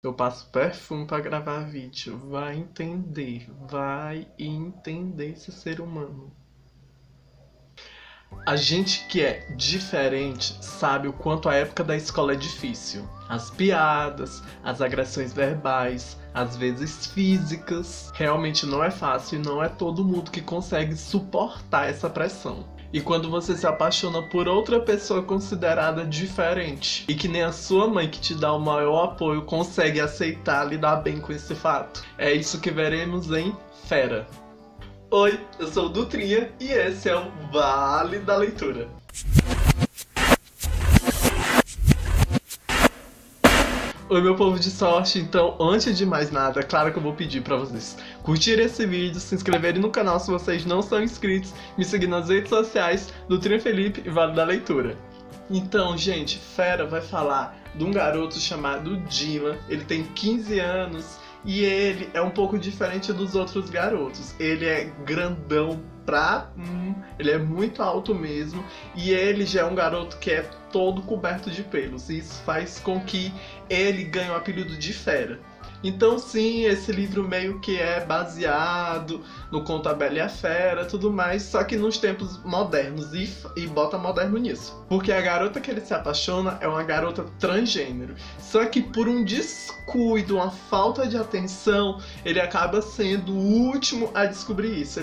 Eu passo perfume pra gravar vídeo. Vai entender esse ser humano. A gente que é diferente sabe o quanto a época da escola é difícil. As piadas, as agressões verbais, às vezes físicas. Realmente não é fácil e não é todo mundo que consegue suportar essa pressão. E quando você se apaixona por outra pessoa considerada diferente e que nem a sua mãe que te dá o maior apoio consegue aceitar, lidar bem com esse fato. É isso que veremos em Fera. Oi, eu sou o Dutrinha e esse é o Vale da Leitura. Oi, meu povo de sorte, então antes de mais nada, claro que eu vou pedir pra vocês curtirem esse vídeo, se inscreverem no canal se vocês não são inscritos, me seguir nas redes sociais, Dutrinha Felipe e Vale da Leitura. Então, gente, Fera vai falar de um garoto chamado Dylan, ele tem 15 anos e ele é um pouco diferente dos outros garotos. Ele é grandão ele é muito alto mesmo e ele já é um garoto que é todo coberto de pelos. E isso faz com que ele ganhe o apelido de Fera. Então sim, esse livro meio que é baseado no conto A Bela e a Fera, tudo mais, só que nos tempos modernos, e bota moderno nisso. Porque a garota que ele se apaixona é uma garota transgênero, só que por um descuido, uma falta de atenção, ele acaba sendo o último a descobrir isso.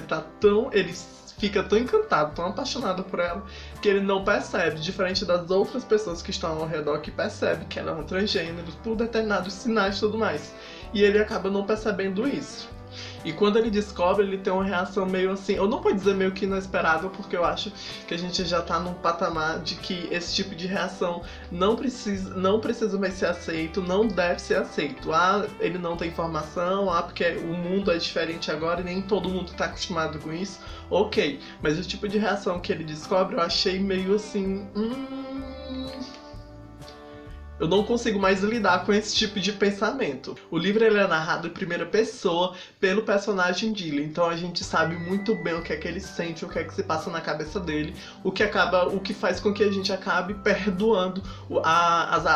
Ele fica tão encantado, tão apaixonado por ela, que ele não percebe, diferente das outras pessoas que estão ao redor que percebem que ela é uma transgênero por determinados sinais e tudo mais. E ele acaba não percebendo isso. E quando ele descobre, ele tem uma reação meio assim, eu não vou dizer meio que inesperada, porque eu acho que a gente já tá num patamar de que esse tipo de reação não precisa mais ser aceito, não deve ser aceito. Ah, ele não tem informação, porque o mundo é diferente agora e nem todo mundo tá acostumado com isso. Ok, mas o tipo de reação que ele descobre eu achei meio assim... Eu não consigo mais lidar com esse tipo de pensamento. O livro ele é narrado em primeira pessoa pelo personagem Dylan, então a gente sabe muito bem o que é que ele sente, o que é que se passa na cabeça dele, o que faz com que a gente acabe perdoando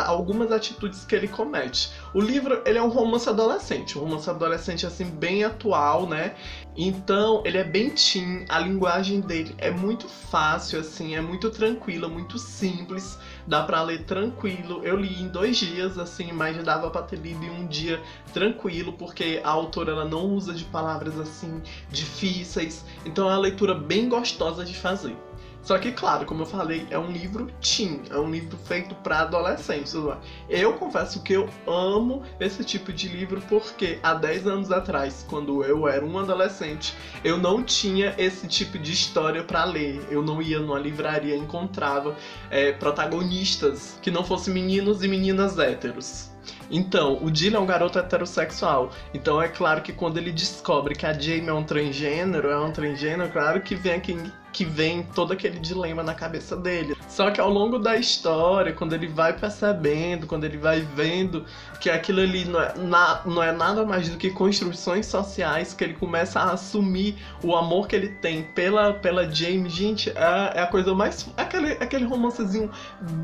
algumas atitudes que ele comete. O livro ele é um romance adolescente assim bem atual, né? Então ele é bem teen, a linguagem dele é muito fácil, assim, é muito tranquila, muito simples, dá pra ler tranquilo. Eu li em 2 dias, assim, mas dava pra ter lido em um dia tranquilo, porque a autora ela não usa de palavras assim difíceis, então é uma leitura bem gostosa de fazer. Só que, claro, como eu falei, é um livro teen, é um livro feito para adolescentes. Eu confesso que eu amo esse tipo de livro porque há 10 anos atrás, quando eu era um adolescente, eu não tinha esse tipo de história para ler. Eu não ia numa livraria e encontrava protagonistas que não fossem meninos e meninas héteros. Então, o Dylan é um garoto heterossexual. Então é claro que quando ele descobre que a Jamie é um transgênero, claro que vem todo aquele dilema na cabeça dele. Só que ao longo da história, quando ele vai percebendo, quando ele vai vendo que aquilo ali não é nada mais do que construções sociais, que ele começa a assumir o amor que ele tem pela Jamie, gente, é a coisa mais... Aquele romancezinho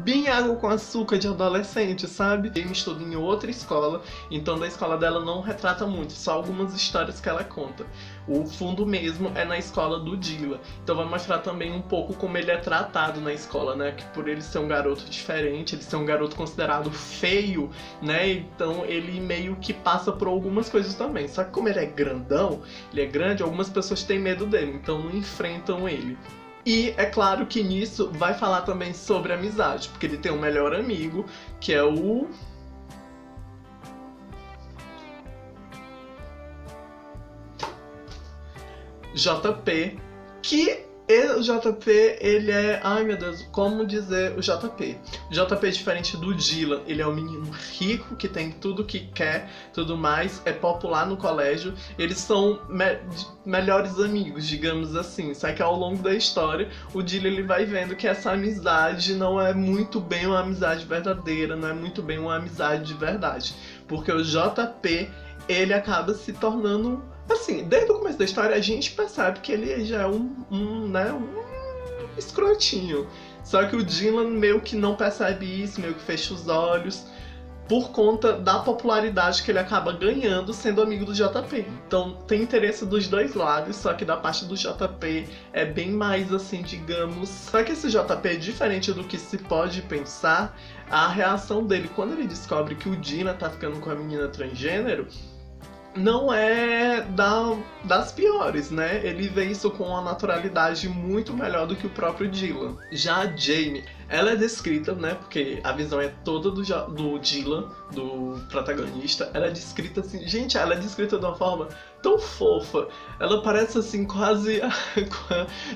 bem água com açúcar de adolescente, sabe? Jamie estuda em outra escola, então da escola dela não retrata muito, só algumas histórias que ela conta. O fundo mesmo é na escola do Dylan. Então vai mostrar também um pouco como ele é tratado na escola, né? Que por ele ser um garoto diferente, ele ser um garoto considerado feio, né? Então ele meio que passa por algumas coisas também. Só que como ele é grandão, ele é grande, algumas pessoas têm medo dele, então não enfrentam ele. E é claro que nisso vai falar também sobre amizade, porque ele tem um melhor amigo, que é o... JP, que o JP, ele é... Ai meu Deus, como dizer o JP? O JP é diferente do Dylan, ele é um menino rico, que tem tudo que quer, tudo mais, é popular no colégio, eles são melhores amigos, digamos assim. Só que ao longo da história, o Dylan ele vai vendo que essa amizade não é muito bem uma amizade verdadeira, não é muito bem uma amizade de verdade. Porque o JP, ele acaba se tornando... Assim, desde o começo da história a gente percebe que ele já é um escrotinho. Só que o Dylan meio que não percebe isso, meio que fecha os olhos. por conta da popularidade que ele acaba ganhando sendo amigo do JP. Então tem interesse dos dois lados, só que da parte do JP é bem mais assim, digamos... Só que esse JP é diferente do que se pode pensar. A reação dele quando ele descobre que o Dylan tá ficando com a menina transgênero não é das piores, né? Ele vê isso com uma naturalidade muito melhor do que o próprio Dylan. Já a Jamie, ela é descrita, né? Porque a visão é toda do Dylan, do protagonista. Ela é descrita assim... Gente, ela é descrita de uma forma tão fofa. Ela parece assim quase,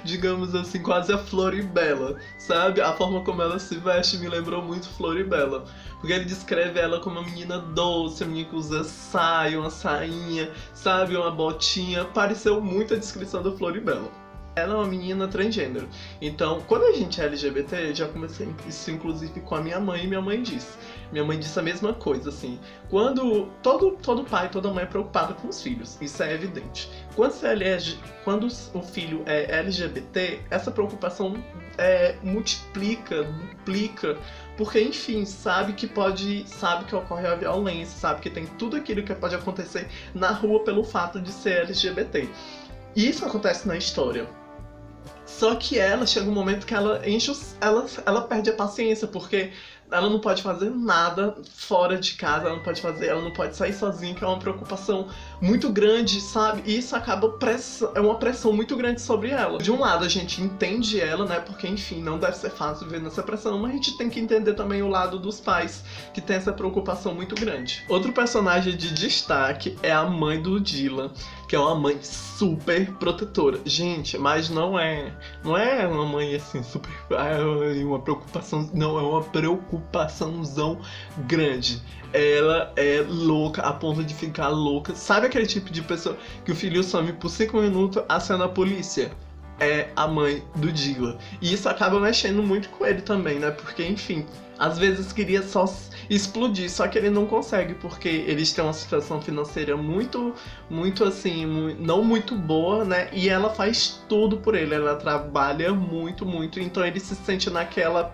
digamos assim, quase a Floribela, sabe? A forma como ela se veste me lembrou muito Floribela. Porque ele descreve ela como uma menina doce, uma menina que usa saia, uma sainha, sabe? Uma botinha. Pareceu muito a descrição da Floribela. Ela é uma menina transgênero. Então, quando a gente é LGBT, já comecei isso inclusive com a minha mãe, e minha mãe disse. Minha mãe disse a mesma coisa, assim. Quando todo pai, toda mãe é preocupada com os filhos, isso é evidente. Quando o filho é LGBT, essa preocupação multiplica, duplica, porque, enfim, sabe que ocorre a violência, sabe que tem tudo aquilo que pode acontecer na rua pelo fato de ser LGBT. E isso acontece na história. Só que ela chega um momento que ela ela perde a paciência, porque ela não pode fazer nada fora de casa, ela não pode sair sozinha, que é uma preocupação muito grande, sabe? E isso acaba é uma pressão muito grande sobre ela. De um lado a gente entende ela, né? Porque, enfim, não deve ser fácil viver nessa pressão, mas a gente tem que entender também o lado dos pais, que tem essa preocupação muito grande. Outro personagem de destaque é a mãe do Dylan, que é uma mãe super protetora. Gente, mas não é uma mãe assim, super... uma preocupação... Não, é uma preocupaçãozão grande. Ela é louca a ponto de ficar louca. Sabe aquele tipo de pessoa que o filho some por 5 minutos, aciona a polícia? É a mãe do Dylan. E isso acaba mexendo muito com ele também, né? Porque, enfim, às vezes queria só explodir, só que ele não consegue, porque eles têm uma situação financeira muito assim, não muito boa, né? E ela faz tudo por ele, ela trabalha muito, então ele se sente naquela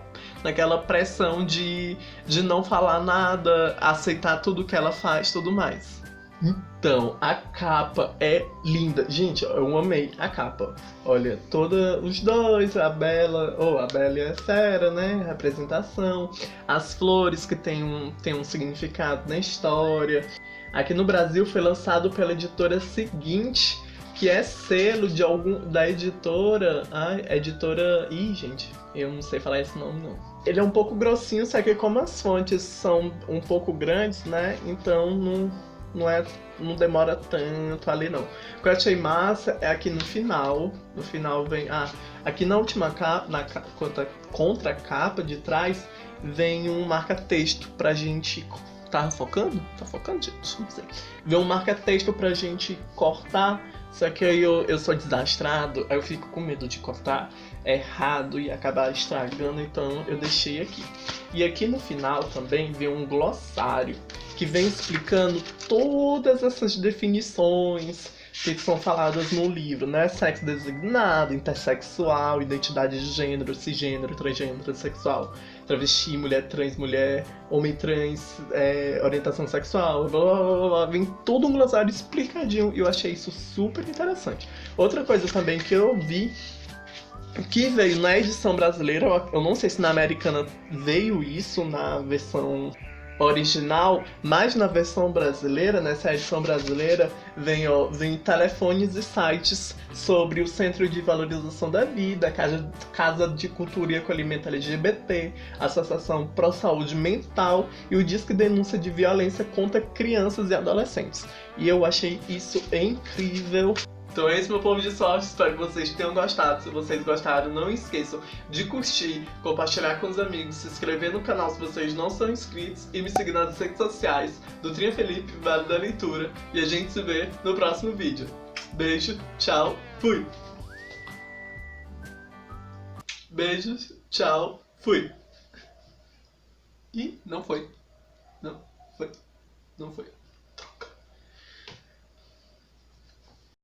pressão de não falar nada, aceitar tudo que ela faz, tudo mais. Então, a capa é linda. Gente, eu amei a capa. Olha, os dois, a Bella e a Sarah, né? A apresentação. As flores que tem um significado na história. Aqui no Brasil foi lançado pela editora Seguinte, que é selo da editora... Ih, gente, eu não sei falar esse nome, não. Ele é um pouco grossinho, só que como as fontes são um pouco grandes, né? Então não demora tanto ali, não. O que eu achei massa é aqui no final. No final vem... aqui na última capa, contra a capa de trás, vem um marca-texto pra gente... Tá focando? Tá focando, gente? Não sei. Vem um marca-texto pra gente cortar. Só que aí eu sou desastrado, aí eu fico com medo de cortar errado e acabar estragando, então eu deixei aqui. E aqui no final também vem um glossário que vem explicando todas essas definições que são faladas no livro, né? Sexo designado, intersexual, identidade de gênero, cisgênero, transgênero, transexual, travesti, mulher trans, homem trans, orientação sexual, blá, blá, blá, blá. Vem todo um glossário explicadinho e eu achei isso super interessante. Outra coisa também que eu vi que veio na edição brasileira, eu não sei se na americana veio isso na versão original, mas na versão brasileira, nessa edição brasileira, vem telefones e sites sobre o Centro de Valorização da Vida, Casa de Cultura e Acolhimento LGBT, Associação Pro Saúde Mental e o Disque Denúncia de Violência contra Crianças e Adolescentes. E eu achei isso incrível. Então é isso, meu povo de sorte, espero que vocês tenham gostado. Se vocês gostaram, não esqueçam de curtir, compartilhar com os amigos, se inscrever no canal se vocês não são inscritos e me seguir nas redes sociais do Trinha Felipe, Vale da Leitura. E a gente se vê no próximo vídeo. Beijo, tchau, fui! Beijos, tchau, fui! Ih, não foi. Não foi.